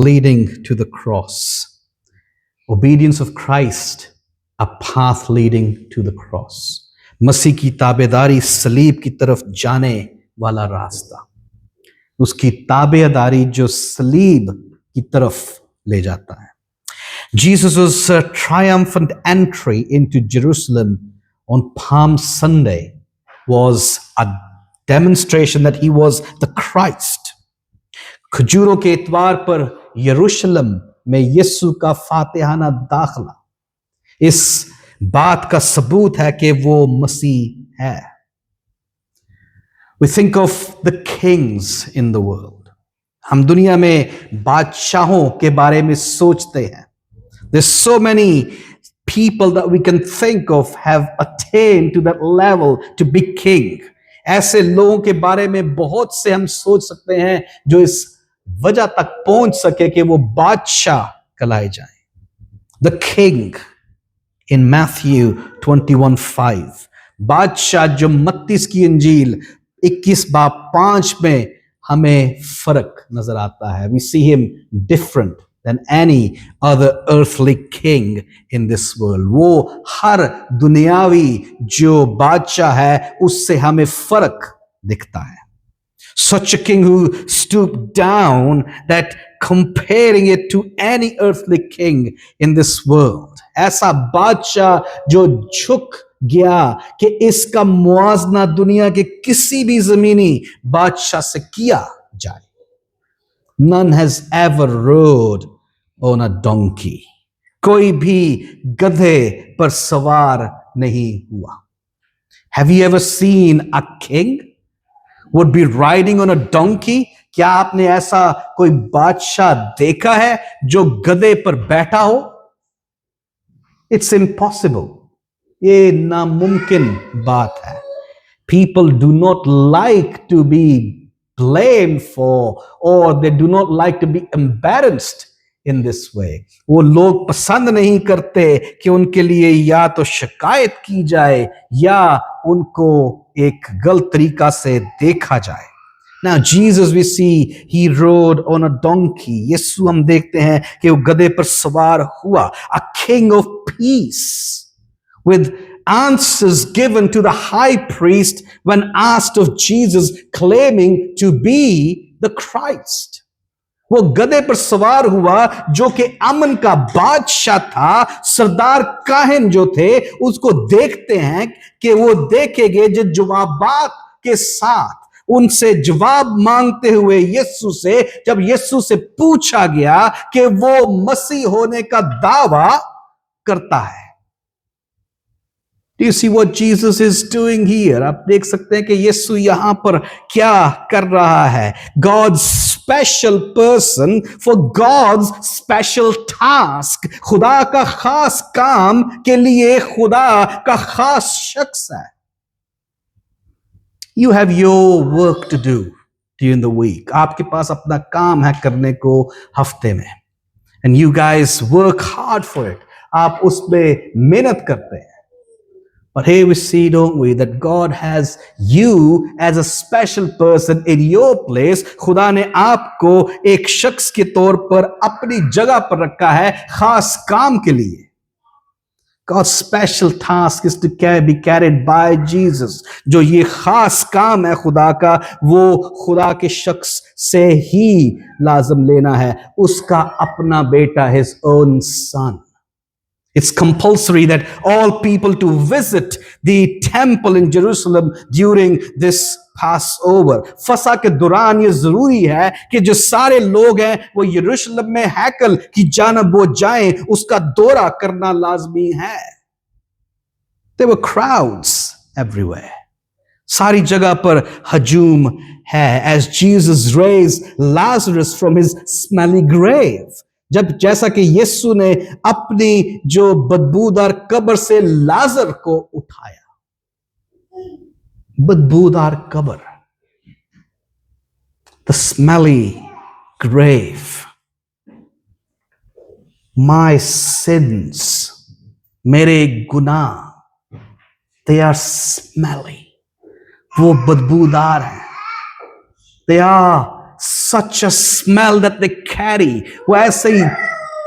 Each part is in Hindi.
leading to the cross. Obedience of Christ, a path leading to the cross. मसीह की ताबेदारी सलीब की तरफ जाने वाला रास्ता, उसकी ताबेदारी जो सलीब की तरफ ले जाता है. Jesus' triumphant entry into Jerusalem on Palm Sunday was a demonstration that he was the Christ. खजूरों के इतवार पर यरूशलेम में यीशु का फातिहाना दाखला इस बात का सबूत है कि वो मसीह है. We think of the kings in the world. हम दुनिया में बादशाहों के बारे में सोचते हैं. There's so many people that we can think of have attained to that level to be king. ऐसे लोगों के बारे में बहुत से हम सोच सकते हैं जो इस वजह तक पहुंच सके कि वो बादशाह कहलाए जाएं. The king in Matthew 21:5, बादशाह जो मत्तीस की इंजील 21:5 में हमें फर्क नजर आता है. We see him different than any other earthly king in this world. वो हर दुनियावी जो बादशाह है उससे हमें फर्क दिखता है. Such a king who stooped down that comparing it to any earthly king in this world. ऐसा बादशाह जो झुक गया कि इसका मुआवजा दुनिया के किसी भी जमीनी बादशाह से किया जाए. None has ever rode on a donkey. कोई भी गधे पर सवार नहीं हुआ. Have you ever seen a king would be riding on a donkey? क्या आपने ऐसा कोई बादशाह देखा है जो गधे पर बैठा हो? It's impossible. ये नामुमकिन बात है. People do not like to be blamed for, or they do not like to be embarrassed in this way. वो लोग पसंद नहीं करते कि उनके लिए या तो शिकायत की जाए या उनको एक गलत तरीका से देखा जाए. Now Jesus, we see he rode on a donkey. यीशु हम देखते हैं कि वो गधे पर सवार हुआ. A king of peace, with answers given to the high priest when asked of Jesus, claiming to be the Christ. वो गधे पर सवार हुआ जो कि अमन का बादशाह था. सरदार काहिन जो थे उसको देखते हैं कि वो देखेंगे जो जवाबात के साथ उनसे जवाब मांगते हुए यीशु से, जब यीशु से पूछा गया कि वो मसीह होने का दावा करता है. Do you see what Jesus is doing here? आप देख सकते हैं कि यीशु यहां पर क्या कर रहा है. God's special person for God's special task. खुदा का खास काम के लिए खुदा का खास शख्स है. You have your work to do during the week. आपके पास अपना काम है करने को हफ्ते में. And you guys work hard for it. आप उसमें मेहनत करते हैं. But here we see, don't we, that God has you as a special person in your place. खुदा ने आपको एक शख्स के तौर पर अपनी जगह पर रखा है खास काम के लिए. God's special task is to be carried by Jesus. जो ये खास काम है खुदा का, वो खुदा के शख्स से ही लाजम लेना है. उसका अपना बेटा, his own son. It's compulsory that all people to visit the temple in Jerusalem during this Passover. फसा के दौरान ये जरूरी है कि जो सारे लोग हैं वो यरूशलेम में हैकल की जानब वो जाएं, उसका दौरा करना लाजमी है. There were crowds everywhere. सारी जगह पर हजूम है. As Jesus raised Lazarus from his smelly grave. जैसा कि यीशु ने अपनी जो बदबूदार कब्र से लाजर को उठाया. बदबूदार कब्र, the smelly grave. My sins, मेरे गुनाह, they are smelly. वो बदबूदार हैं. They are such a smell that they carry. वो ऐसे ही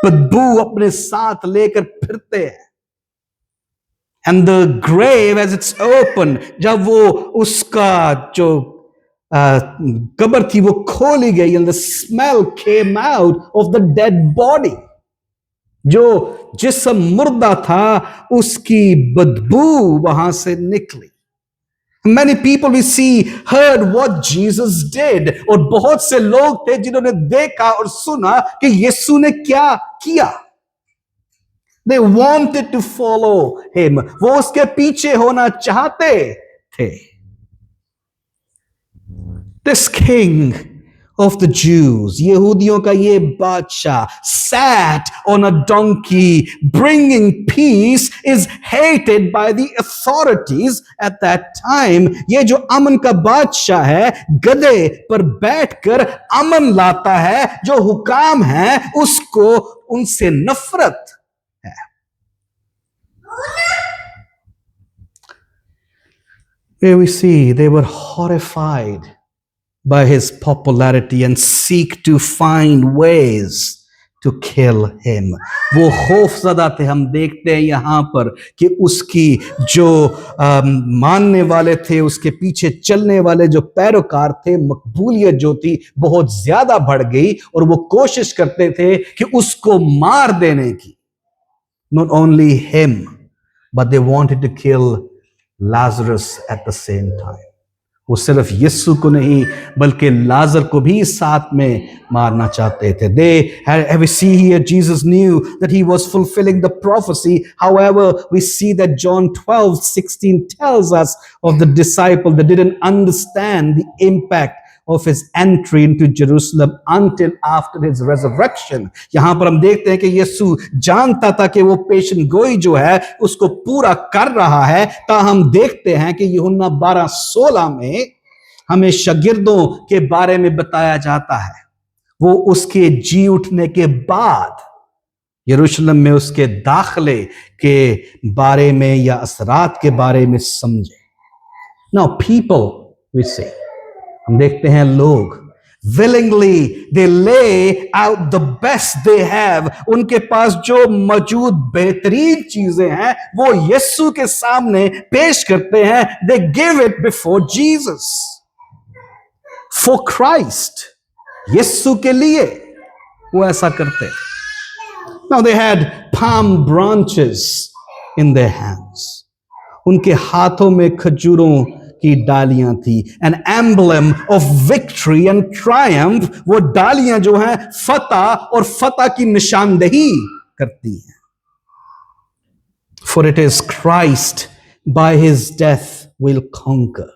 बदबू अपने साथ लेकर फिरते हैं. And the grave as it's open, जब वो उसका जो कब्र थी वो खोली गई, and the smell came out of the dead body. जो जिस्म मुर्दा था उसकी बदबू वहां से निकली. Many people we see heard what Jesus did. और बहुत से लोग थे जिन्होंने देखा और सुना कि यीशु ने क्या किया. They wanted to follow him. वो उसके पीछे होना चाहते थे. This king of the Jews, यहूदियों का ये बादशाह, sat on a donkey bringing peace, is hated by the authorities at that time. ये जो अमन का बादशाह है, गधे पर बैठकर अमन लाता है, जो हुकाम है उसको उनसे नफरत है. Here we see they were horrified by his popularity and seek to find ways to kill him. वो खौफज़दा थे. हम देखते हैं यहाँ पर कि उसकी जो मानने वाले थे, उसके पीछे चलने वाले जो पैरोकार थे, मकबूलियत जो थी बहुत ज्यादा बढ़ गई और वो कोशिश करते थे कि उसको मार देने की. Not only him, but they wanted to kill Lazarus at the same time. वो सिर्फ यीशु को नहीं बल्कि लाजर को भी साथ में मारना चाहते थे. We see here Jesus knew that he was fulfilling the prophecy. However, we see that John 12:16 tells us of the disciple that didn't understand the impact of his entry into Jerusalem until after his resurrection. यहां पर हम देखते हैं कि यीशु जानता था कि वो पेशन गोई जो है उसको पूरा कर रहा है. ताहम देखते हैं कि यूहन्ना 12:16 में हमें शागिर्दों के बारे में बताया जाता है. वो उसके जी उठने के बाद यरूशलेम में उसके दाखिले के बारे में या असरात के बारे में समझे. Now people, we say, हम देखते हैं लोग willingly they lay out the best they have. उनके पास जो मौजूद बेहतरीन चीजें हैं वो यीशु के सामने पेश करते हैं. They give it before Jesus, for Christ. यीशु के लिए वो ऐसा करते. Now they had palm branches in their hands. उनके हाथों में खजूरों की डालियां थी. An emblem of victory and triumph. वो डालियां जो हैं फतह और फतह की निशानदेही करती हैं. For it is Christ by his death will conquer.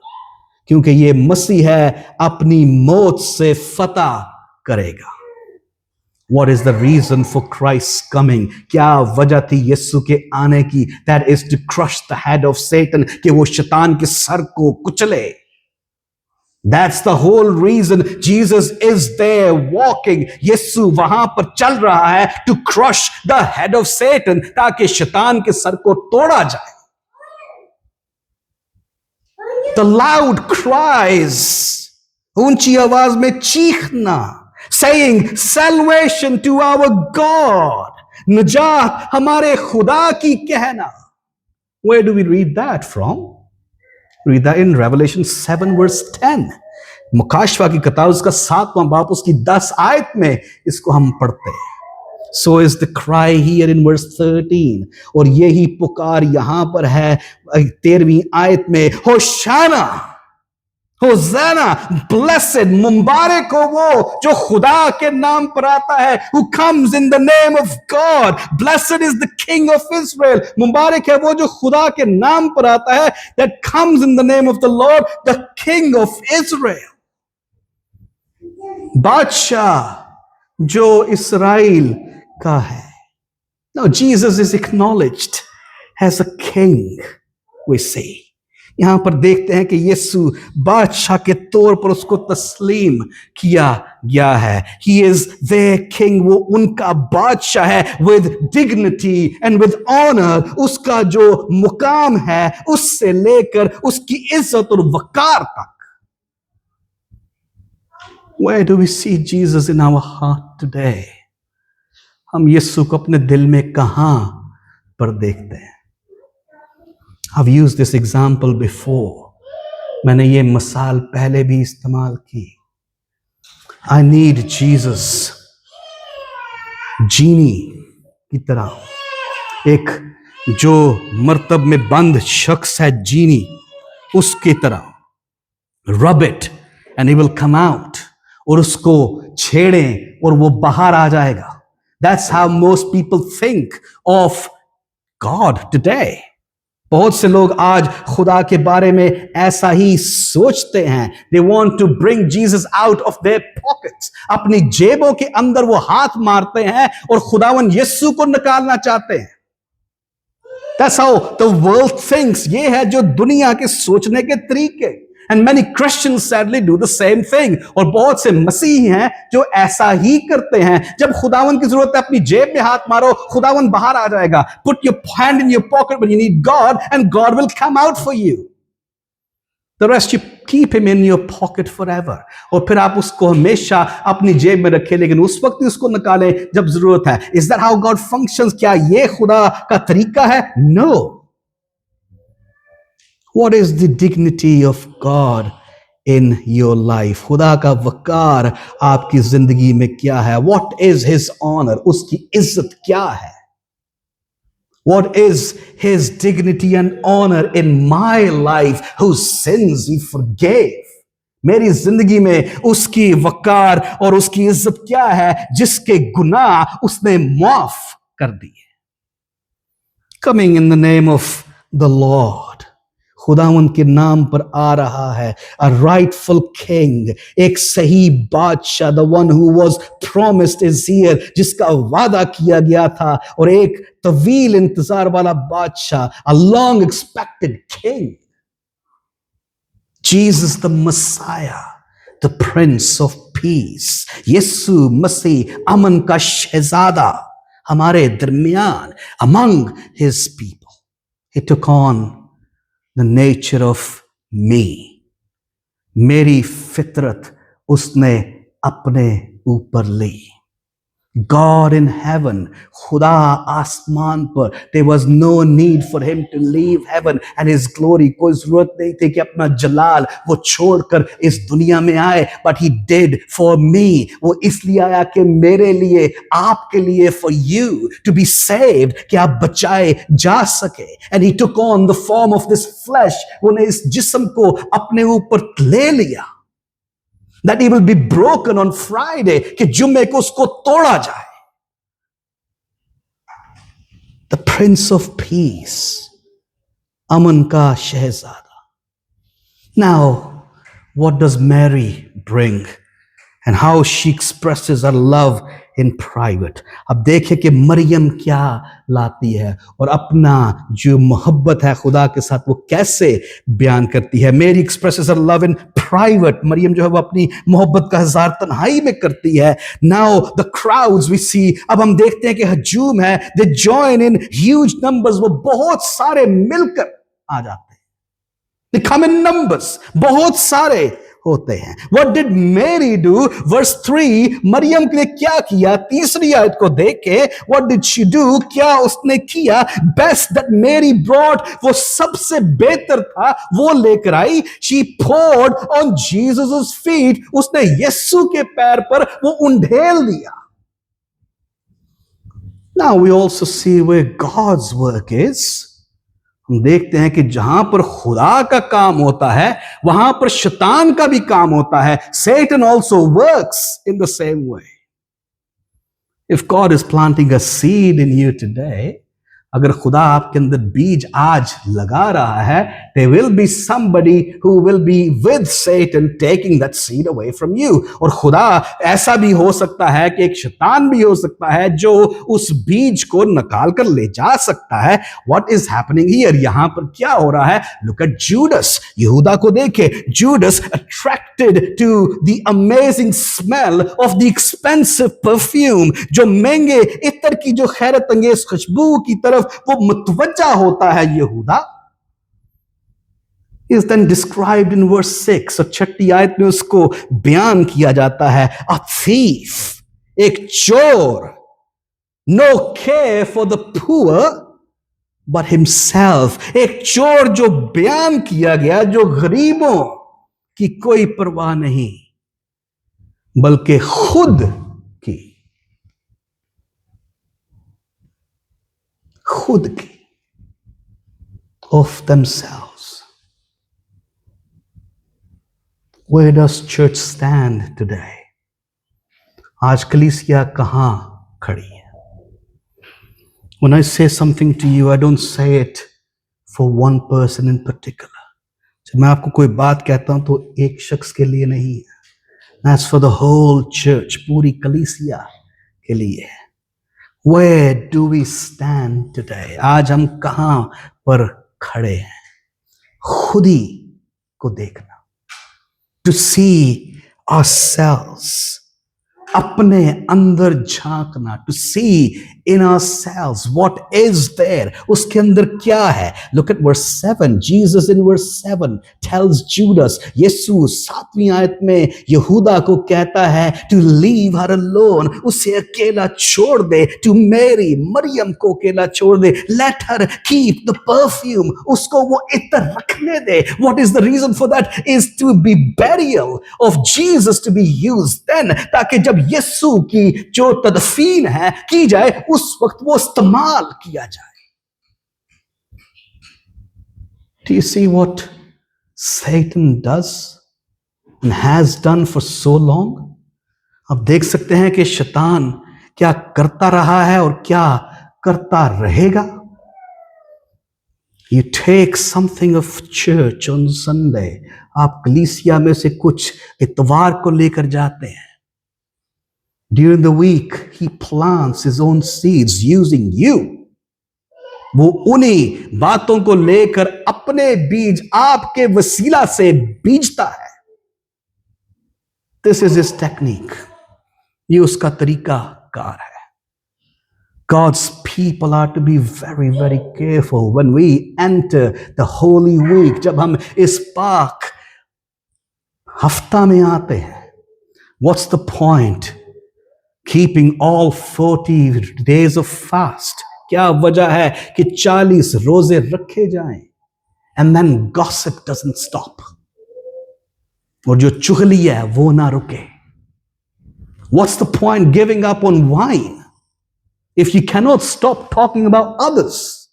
क्योंकि ये मसीह है अपनी मौत से फतह करेगा. What is the reason for Christ's coming? क्या वजह थी यीशु के आने की? That is to crush the head of Satan, कि वो शैतान के सर को कुचले. That's the whole reason Jesus is there walking. यीशु वहां पर चल रहा है to crush the head of Satan, ताकि शैतान के सर को तोड़ा जाए. The loud cries, ऊंची आवाज में चीखना, saying salvation to our God, निजात हमारे खुदा की कहना. Where do we read that from? Read that in Revelation 7:10. मुकाशवा की किताब उसका 7वां बाब उसकी 10 आयत में इसको हम पढ़ते हैं. So is the cry here in verse 13. और यही पुकार यहां पर है 13वीं आयत में. होशाना, होज़ाना, blessed, मुबारक हो वो जो खुदा के नाम पर आता है, who comes in the name of God. Blessed is the King of Israel. मुबारक है वो जो खुदा के नाम पर आता है, that comes in the name of the Lord, the King of Israel. बादशाह जो इस्राएल का है. Now Jesus is acknowledged as a king, we say. यहां पर देखते हैं कि यीशु बादशाह के तौर पर उसको तस्लीम किया गया है. He is their king. वो उनका बादशाह है. With dignity and with honor. उसका जो मुकाम है उससे लेकर उसकी इज्जत और वकार तक. Where do we see Jesus in our heart today? हम यीशु को अपने दिल में कहां पर देखते हैं? I've used this example before. मैंने ये मिसाल पहले भी इस्तेमाल की. I need Jesus. जीनी की तरह, एक जो मर्तब में बंद शख्स है जीनी, उसकी तरह. Rub it and he will come out. और उसको छेड़ें और वो बाहर आ जाएगा. That's how most people think of God today. बहुत से लोग आज खुदा के बारे में ऐसा ही सोचते हैं. They want to bring Jesus out of their pockets. अपनी जेबों के अंदर वो हाथ मारते हैं और खुदावन यीशु को निकालना चाहते हैं. That's how the world thinks. ये है जो दुनिया के सोचने के तरीके. And many Christians sadly do the same thing. और बहुत से मसीही हैं जो ऐसा ही करते हैं. जब खुदावन की जरूरत है अपनी जेब में हाथ मारो, खुदावन बाहर आ जाएगा. Put your hand in your pocket when you need God and God will come out for you. The rest you keep him in your pocket forever. और फिर आप उसको हमेशा अपनी जेब में रखें, लेकिन उस वक्त ही उसको निकालें जब जरूरत है. Is that how God functions? क्या ये खुदा का तरीका है? No. What is the dignity of God in your life? खुदा का वकार आपकी जिंदगी में क्या है? What is his honor? उसकी इज्जत क्या है? What is his dignity and honor in my life whose sins he forgave? मेरी जिंदगी में उसकी वकार और उसकी इज्जत क्या है जिसके गुनाह उसने माफ कर दिए. Coming in the name of the Lord. खुदावन के नाम पर आ रहा है. A rightful king, एक सही बादशाह, the one who was promised is here, जिसका वादा किया गया था, और एक तवील इंतजार वाला बादशाह, a long expected king. Jesus the Messiah, the Prince of Peace. यीशु मसीह अमन का शहजादा हमारे दरमियान, among his people. He took on the nature of me. मेरी फितरत उसने अपने ऊपर ली. God in heaven, खुदा आसमान पर. There was no need for him to leave heaven and his glory. कोई जरूरत नहीं थी कि अपना जलाल वो छोड़कर इस दुनिया में आए. But he did for me. वो इसलिए आया कि मेरे लिए, आपके लिए, for you to be saved, कि आप बचाए जा सके. And he took on the form of this flesh. उन्हें इस जिस्म को अपने ऊपर ले लिया. That he will be broken on Friday, कि जुम्मे को उसको तोड़ा जाए. The Prince of Peace, अमन का शहजादा. Now, what does Mary bring and how she expresses her love in private? अब देखें कि मरियम क्या लाती है और अपना जो मोहब्बत है खुदा के साथ वो कैसे बयान करती है. Mary expresses her love in private. Maryam जो है वो अपनी मोहब्बत का इज़हार तन्हाई में करती है. Now the crowds we see, अब हम देखते हैं कि हजूम है. They join in huge numbers. वो बहुत सारे मिलकर आ जाते हैं. They come in numbers. बहुत सारे होते हैं. What did Mary do? Verse 3, Maryam ने क्या किया? तीसरी आयत को देखे. What did she do? क्या उसने किया? Best that Mary brought, वो सबसे बेहतर था वो लेकर आई. She poured on Jesus's feet. उसने यीशु के पैर पर वो उंडेल दिया. Now we also see where God's work is. हम देखते हैं कि जहां पर खुदा का काम होता है वहां पर शैतान का भी काम होता है. Satan also works in the same way. If God is planting a seed in you today, अगर खुदा आपके अंदर बीज आज लगा रहा है, there will be somebody who will be with Satan taking that seed away from you. और खुदा ऐसा भी हो सकता है कि एक शैतान भी हो सकता है जो उस बीज को निकाल कर ले जा सकता है. What is happening here? यहां पर क्या हो रहा है? Look at Judas. यहूदा को देखे. Judas attracted to the amazing smell of the expensive perfume. जो महंगे इत्र की जो खैरत अंगेज खुशबू की तरफ वो मुतवज्जा होता है यहूदा. is then described in verse 6. और छठी आयत में उसको बयान किया जाता है, a thief, एक चोर, no care for the poor but himself, एक चोर जो बयान किया गया, जो गरीबों की कोई परवाह नहीं बल्कि खुद की of themselves. Where does church stand today? आज कलीसिया कहां खड़ी है? When I say something to you, I don't say it for one person in particular. जब मैं आपको कोई बात कहता हूं तो एक शख्स के लिए नहीं है. That's for the whole church, पूरी कलीसिया के लिए है. Where do we stand today? आज हम कहां पर खड़े हैं? खुद ही को देखना. To see ourselves, अपने अंदर झांकना. To see in ourselves what is there. उसके अंदर क्या है? Look at verse 7. Jesus in verse 7 tells Judas, यीशु 7वीं आयत में यहूदा को कहता है to leave her alone. उसे अकेला छोड़ दे. To Mary, मरियम को अकेला छोड़ दे. Let her keep the perfume. उसको वो इत्र रखने दे. What is the reason for that? Is to be burial of Jesus to be used then, ताकि जब यीशु की जो तदफीन है की जाए उस वक्त वो इस्तेमाल किया जाए. Do you see what Satan does and has done for so long? आप देख सकते हैं कि शैतान क्या करता रहा है और क्या करता रहेगा. You take something of church on Sunday. आप कलीसिया में से कुछ इतवार को लेकर जाते हैं. During the week, he plants his own seeds using you. वो उन्हीं बातों को लेकर अपने बीज आपके वसीला से बीजता है. This is his technique. ये उसका तरीका कार है. God's people are to be very, very careful when we enter the Holy Week. जब हम इस पाक हफ्ता में आते हैं. What's the point? Keeping all 40 days of fast. क्या वजह है कि 40 रोजे रखे जाएं? And then gossip doesn't stop. और जो चुगली है वो ना रुके. What's the point giving up on wine if you cannot stop talking about others?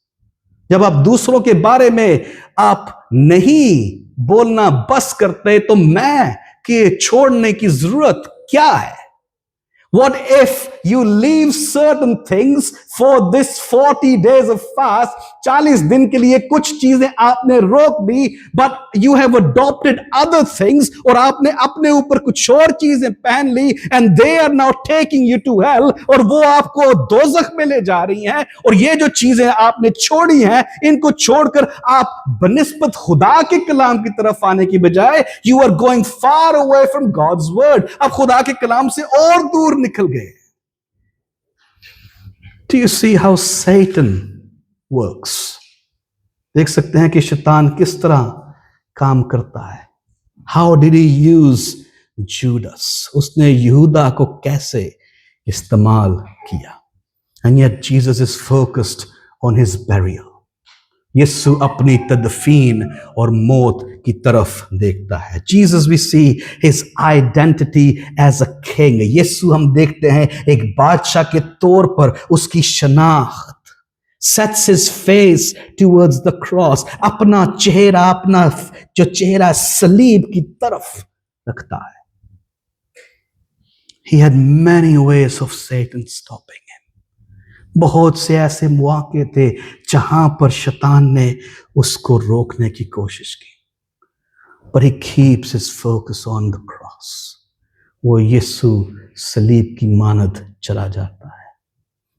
जब आप दूसरों के बारे में आप नहीं बोलना बस करते तो मैं के छोड़ने की जरूरत क्या है? What if you leave certain things for this 40 days of fast? 40 दिन के लिए कुछ चीजें आपने रोक दी, but you have adopted other things, और आपने अपने ऊपर कुछ और चीजें पहन ली, and they are now taking you to hell, और वो आपको दोजख में ले जा रही हैं. और ये जो चीजें आपने छोड़ी हैं, इनको छोड़कर आप बनिस्बत खुदा के कलाम की तरफ आने की बजाय you are going far away from God's word. आप खुदा के कलाम से और दूर निकल गए. Do you see how Satan works? देख सकते हैं कि शैतान किस तरह काम करता है. How did he use Judas? उसने यहूदा को कैसे इस्तेमाल किया? And yet Jesus is focused on his burial. यीशु अपनी तदफीन और मौत की तरफ देखता है. Jesus we see his identity as a king. यीशु हम देखते हैं एक बादशाह के तौर पर उसकी शनाख्त. Sets his face towards the cross. अपना चेहरा, अपना जो चेहरा सलीब की तरफ रखता है. He had many ways of Satan stopping him. बहुत से ऐसे मौके थे जहां पर शैतान ने उसको रोकने की कोशिश की. But he keeps his focus on the cross. वो यीशु सलीब की मानद चला जाता है.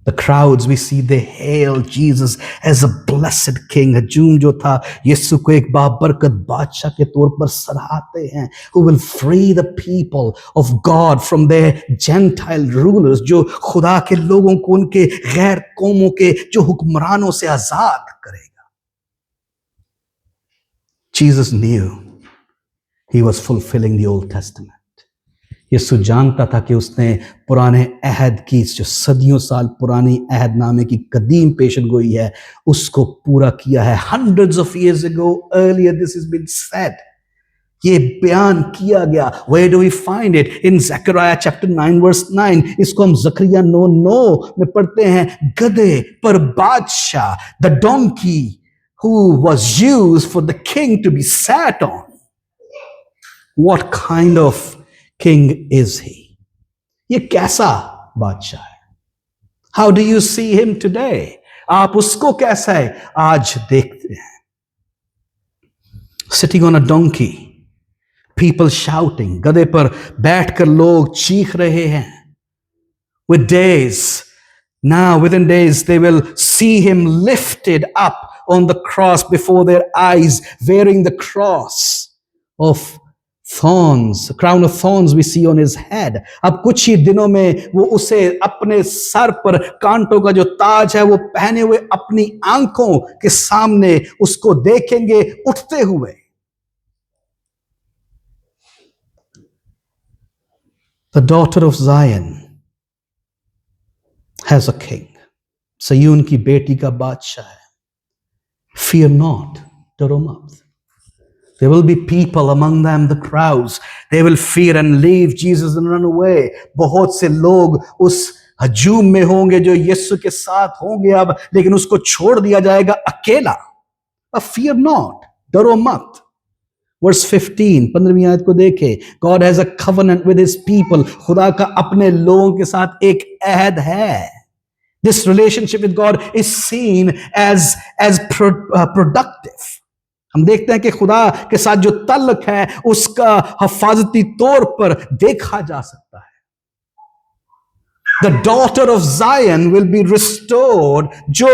The crowds we see, they hail Jesus as a blessed king. हजूम जो था यीशु को एक बाबरकत बादशाह के तौर पर सराहते हैं. Who will free the people of God from their Gentile rulers. जो खुदा के लोगों को उनके गैर कौमों के जो हुक्मरानों से आजाद करेगा. Jesus knew he was fulfilling the Old Testament. यीशु जानता था कि उसने पुराने अहद की, जो सदियों साल पुरानी अहदनामे की कदीम पेशन गोई है, उसको पूरा किया है. Hundreds of years ago, earlier this has been said. ये बयान किया गया. Where do we find it? In Zechariah chapter 9 verse 9. इसको हम जकरिया 9:9 में पढ़ते हैं. गधे पर बादशाह, the donkey who was used for the king to be sat on. What kind of king is he? ये कैसा बादशाह है? How do you see him today? आप उसको कैसा है आज देखते हैं? Sitting on a donkey, people shouting, गधे पर बैठकर लोग चीख रहे हैं. With days, now within days they will see him lifted up on the cross before their eyes, wearing the cross of thorns, a crown of thorns we see on his head. अब कुछ ही दिनों में वो उसे अपने सर पर कांटों का जो ताज है वो पहने हुए अपनी आंखों के सामने उसको देखेंगे उठते हुए. The daughter of Zion has a king. सयून की बेटी का बादशाह है. Fear not, डरो मत. There will be people among them, the crowds. They will fear and leave Jesus and run away. बहुत से लोग उस हजूम में होंगे जो यीशु के साथ होंगे अब, लेकिन उसको छोड़ दिया जाएगा अकेला. Fear not, डरो मत. Verse 15, 15वीं आयत को देखे. God has a covenant with his people. खुदा का अपने लोगों के साथ एक अहद है. This relationship with God is seen as productive. हम देखते हैं कि खुदा के साथ जो तल्लुक है उसका हिफाजती तौर पर देखा जा सकता है. The daughter of Zion will be restored. जो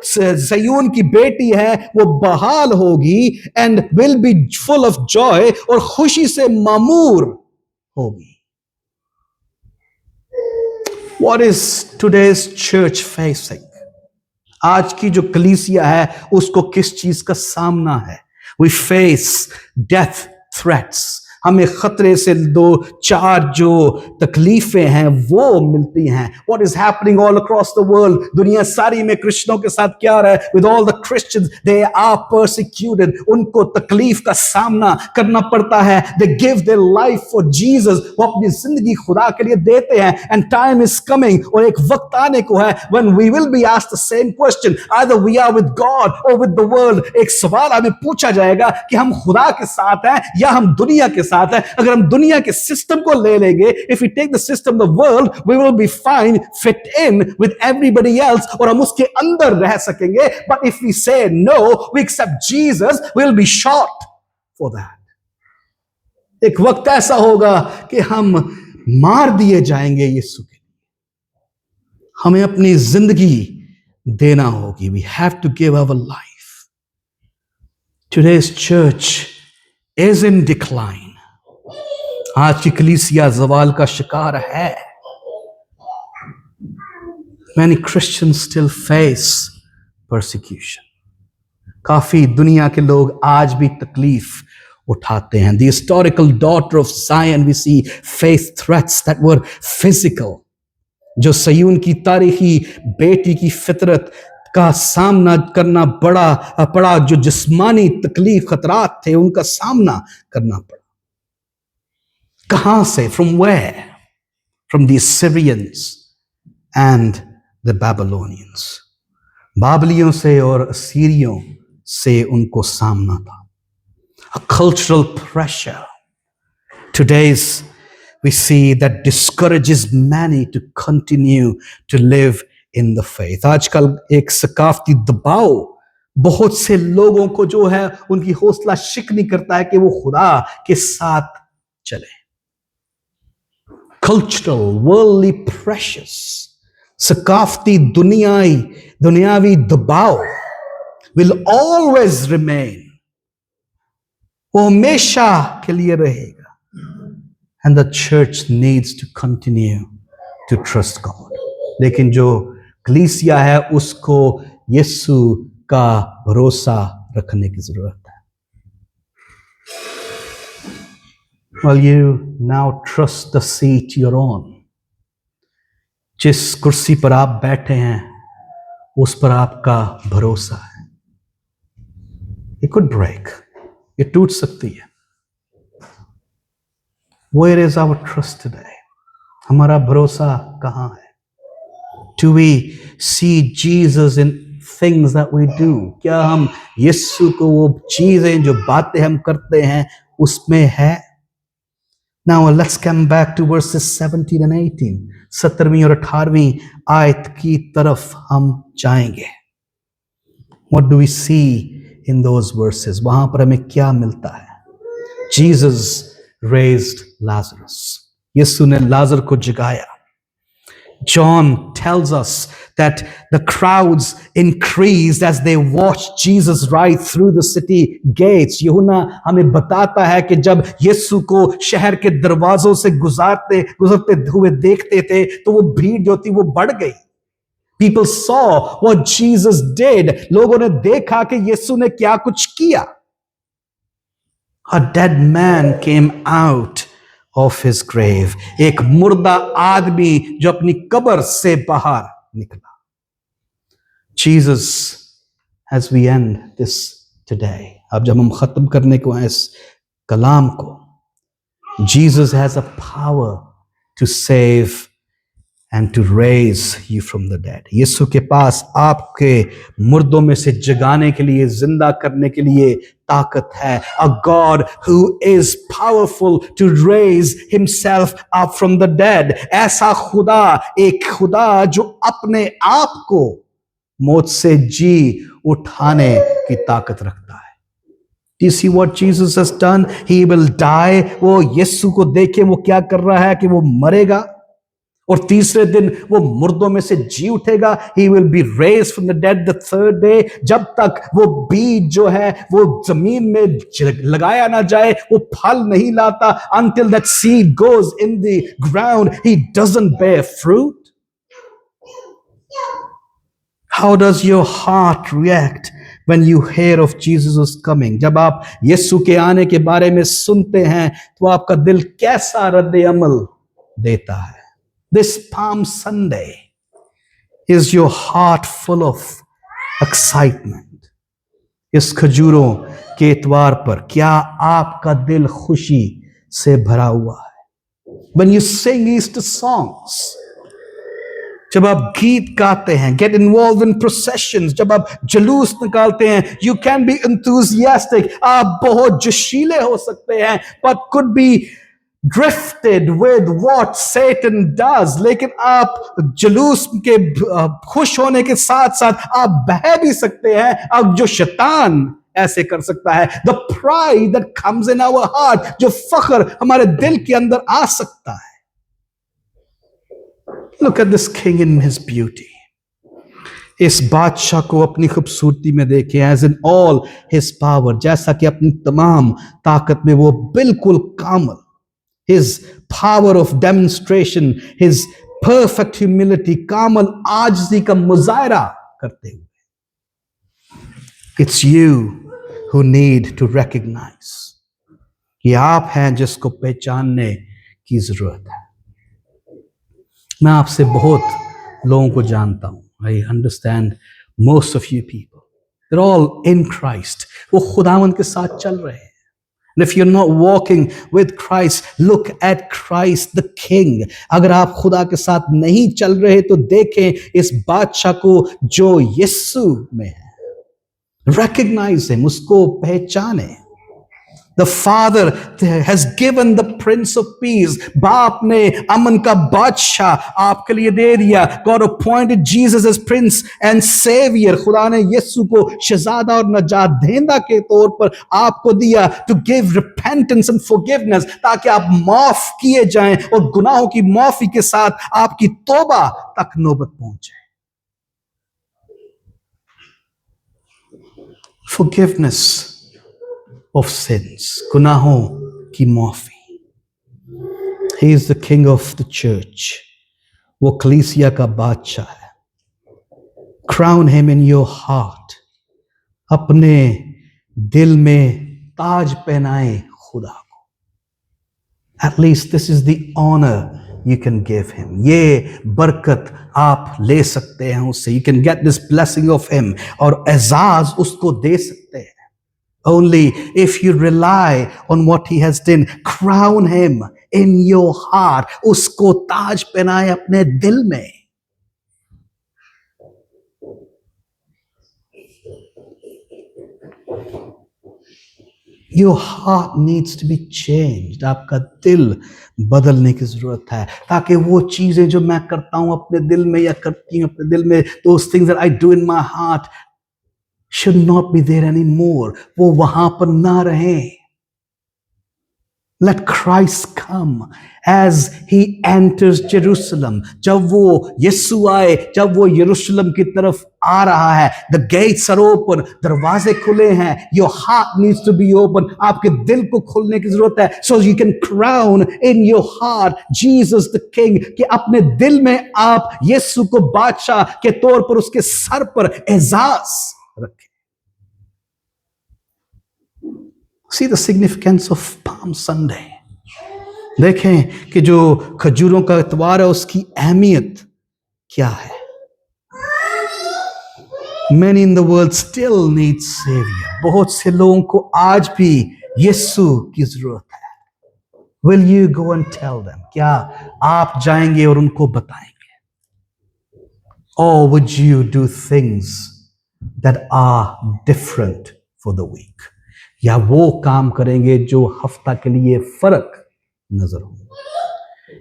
ज़यून की बेटी है वो बहाल होगी and will be full of joy, और खुशी से मामूर होगी. What is today's church facing? आज की जो कलीसिया है उसको किस चीज का सामना है? We face death threats. हमें खतरे से 2-4 जो तकलीफें हैं वो मिलती हैं. What is happening all across the world? दुनिया सारी में क्रिश्चियनों के साथ क्या हो रहा है? With all the Christians, they are persecuted. उनको तकलीफ का सामना करना पड़ता है. They give their life for Jesus. वो अपनी जिंदगी खुदा के लिए देते हैं. And time is coming, और एक वक्त आने को है when we will be asked the same question. Either we are with God or with the world. एक सवाल हमें पूछा जाएगा कि हम खुदा के साथ हैं या हम दुनिया के साथ है. अगर हम दुनिया के सिस्टम को ले लेंगे, if we take the system, the world, we will be fine, fit in with everybody else, और हम उसके अंदर रह सकेंगे. But if we say no, we accept Jesus, we'll be short for that. एक वक्त ऐसा होगा कि हम मार दिए जाएंगे यीशु के लिए. हमें अपनी जिंदगी देना होगी. We have to give our life. Today's church is in decline. आज की कलीसिया ज़वाल का शिकार है. Many Christians still face persecution. काफी दुनिया के लोग आज भी तकलीफ उठाते हैं. The historical daughter of Zion, we see face threats that were physical. जो सयून की तारीखी बेटी की फितरत का सामना करना पड़ा, जो जिस्मानी तकलीफ खतरात थे उनका सामना करना पड़ा. कहां से? From where? From the Assyrians and the Babylonians. बाबलियों से और असीरियों से उनको सामना था. A cultural pressure. Today's we see that discourages many to continue to live in the faith. आजकल एक सकाफती दबाव बहुत से लोगों को जो है उनकी हौसला शिकनी करता है कि वो खुदा के साथ चले. Cultural, worldly pressures, सकाफती दुनियावी दबाव will always remain. वो हमेशा के लिए रहेगा. And the church needs to continue to trust God. लेकिन जो कलीसिया है उसको यीशु का भरोसा रखने की जरूरत है. Well, you now trust the seat you're on. जिस कुर्सी पर आप बैठे हैं उस पर आपका भरोसा है. It could break. ये टूट सकती है. Where is our trust today? हमारा भरोसा कहाँ है? Do we see Jesus in things that we do? क्या हम यीशु को वो चीजें जो बातें हम करते हैं उसमें है? Now let's come back to verses 17 and 18. 17वीं और 18वीं आयत की तरफ हम जाएंगे. What do we see in those verses? वहां पर हमें क्या मिलता है? Jesus raised Lazarus. यीशु ने लाजर को जगाया. John tells us that the crowds increased as they watched Jesus ride through the city gates. यूहन्ना हमें बताता है कि जब यीशु को शहर के दरवाजों से गुजरते हुए देखते थे तो वो भीड़ जो थी वो बढ़ गई. People saw what Jesus did. लोगों ने देखा कि यीशु ने क्या कुछ किया. A dead man came out of his grave. एक मुर्दा आदमी जो अपनी कब्र से बाहर निकला. Jesus, as we end this today, अब जब हम खत्म करने को हैं इस कलाम को, Jesus has a power to save and to raise you from the dead. यीशु के पास आपके मुर्दों में से जगाने के लिए, जिंदा करने के लिए ताकत है. A God who is powerful to raise himself up from the dead. ऐसा खुदा, एक खुदा जो अपने आप को मौत से जी उठाने की ताकत रखता है. Do you see what Jesus has done? He will die. वो यीशु को देखे वो क्या कर रहा है कि वो मरेगा और तीसरे दिन वो मुर्दों में से जी उठेगा. He will be raised from the dead the third day. जब तक वो बीज जो है वो जमीन में लगाया ना जाए वो फल नहीं लाता. Until that seed goes in the ground, he doesn't bear fruit. How does your heart react when you hear of Jesus coming? जब आप यीशु के आने के बारे में सुनते हैं तो आपका दिल कैसा रद्द अमल देता है? This Palm Sunday, is your heart full of excitement? इस खजूरों के इतवार पर क्या आपका दिल खुशी से भरा हुआ है? When you sing Easter songs, जब आप गीत गाते हैं, get involved in processions, जब आप जुलूस निकालते हैं, you can be enthusiastic, आप बहुत जोशीले हो सकते हैं, but could be drifted with what Satan does. लेकिन आप जुलूस के खुश होने के साथ साथ आप बह भी सकते हैं. अब जो शैतान ऐसे कर सकता है, the pride that comes in our heart, जो फख्र हमारे दिल के अंदर आ सकता है. Look at this king in his beauty. इस बादशाह को अपनी खूबसूरती में देखें. As in all his power, जैसा कि अपनी तमाम ताकत में वो बिल्कुल कामल. His power of demonstration, his perfect humility, कामल आजिज़ी का मुजाहरा करते हुए. It's you who need to recognize कि आप हैं जिसको पहचानने की जरूरत है. मैं आपसे बहुत लोगों को जानता हूं. I understand most of you people. They're all in Christ. वो खुदावंद के साथ चल रहे हैं. And if you're not walking with Christ, look at Christ the King. अगर आप खुदा के साथ नहीं चल रहे तो देखें इस बादशाह को जो यीशु में है. Recognize him, उसको पहचाने. The Father has given the Prince of Peace. बाप ने अमन का बादशाह आपके लिए दे दिया. God appointed Jesus as Prince and Savior. खुदा ने यीशु को शहजादा और नजात देंदा के तौर पर आपको दिया. To give repentance and forgiveness, ताकि आप माफ किए जाएं और गुनाहों की माफी के साथ आपकी तौबा तक नौबत पहुंचे. Forgiveness of sins, गुनाहों की माफी. He is the king of the church. वो कलीसिया का बादशाह है. Crown him in your heart. अपने दिल में ताज पहनाए खुदा को. At least this is the honor you can give him. ये बरकत आप ले सकते हैं उससे. You can get this blessing of him. और एजाज उसको दे सकते हैं. Only if you rely on what he has done. Crown him in your heart. उसको ताज पहनाए अपने दिल में. Your heart needs to be changed. आपका दिल बदलने की जरूरत है ताकि वो चीजें जो मैं करता हूं अपने दिल में या करती हूं अपने दिल में, those things that I do in my heart should not be there anymore. वो वहां पर ना रहे. Let Christ come as he enters Jerusalem. जब वो यीशु आए, जब वो यरूशलेम की तरफ आ रहा है, the gates are open, दरवाजे खुले हैं. Your heart needs to be open. आपके दिल को खोलने की जरूरत है. So you can crown in your heart Jesus the King. कि अपने दिल में आप यीशु को बादशाह के तौर पर उसके सर पर एजाज रखें. See the significance of Palm Sunday. देखें कि जो खजूरों का इतवार है उसकी अहमियत क्या है. Many in the world still need Savior. बहुत से लोगों को आज भी यीशु की जरूरत है. Will you go and tell them? क्या आप जाएंगे और उनको बताएंगे? Or would you do things that are different for the week? या वो काम करेंगे जो हफ्ता के लिए फर्क नजर हो.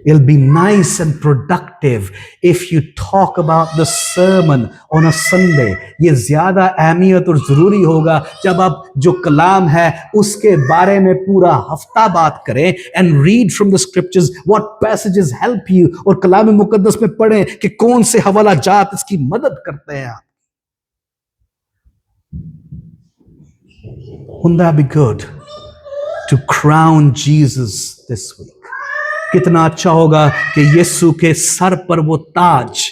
It'll be nice and productive if you talk about the sermon on a Sunday. ये ज्यादा अहमियत और जरूरी होगा जब आप जो कलाम है उसके बारे में पूरा हफ्ता बात करें. And read from the scriptures what passages help you. और कलाम मुकद्दस में पढ़ें कि कौन से हवाला जात इसकी मदद करते हैं. Wouldn't that be good to crown Jesus this week? कितना अच्छा होगा कि यीशु के सर पर वो ताज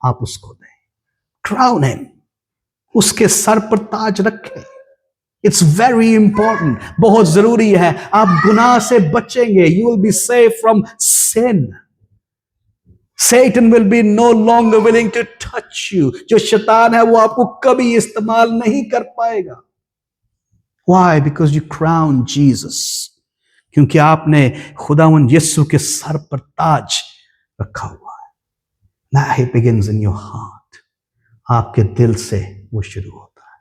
आप उसको दें. Crown him. उसके सर पर ताज रखें. It's very important. बहुत जरूरी है. आप गुनाह से बचेंगे. You will be saved from sin. Satan will be no longer willing to touch you. जो शैतान है वो आपको कभी इस्तेमाल नहीं कर पाएगा. Why? Because you crown Jesus. क्योंकि आपने खुदावंद यीशु के सर पर ताज रखा हुआ है. Now he begins in your heart. आपके दिल से वो शुरू होता है.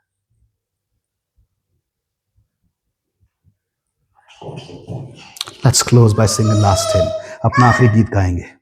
Let's close by singing last hymn. अपना आखिरी गीत गाएंगे.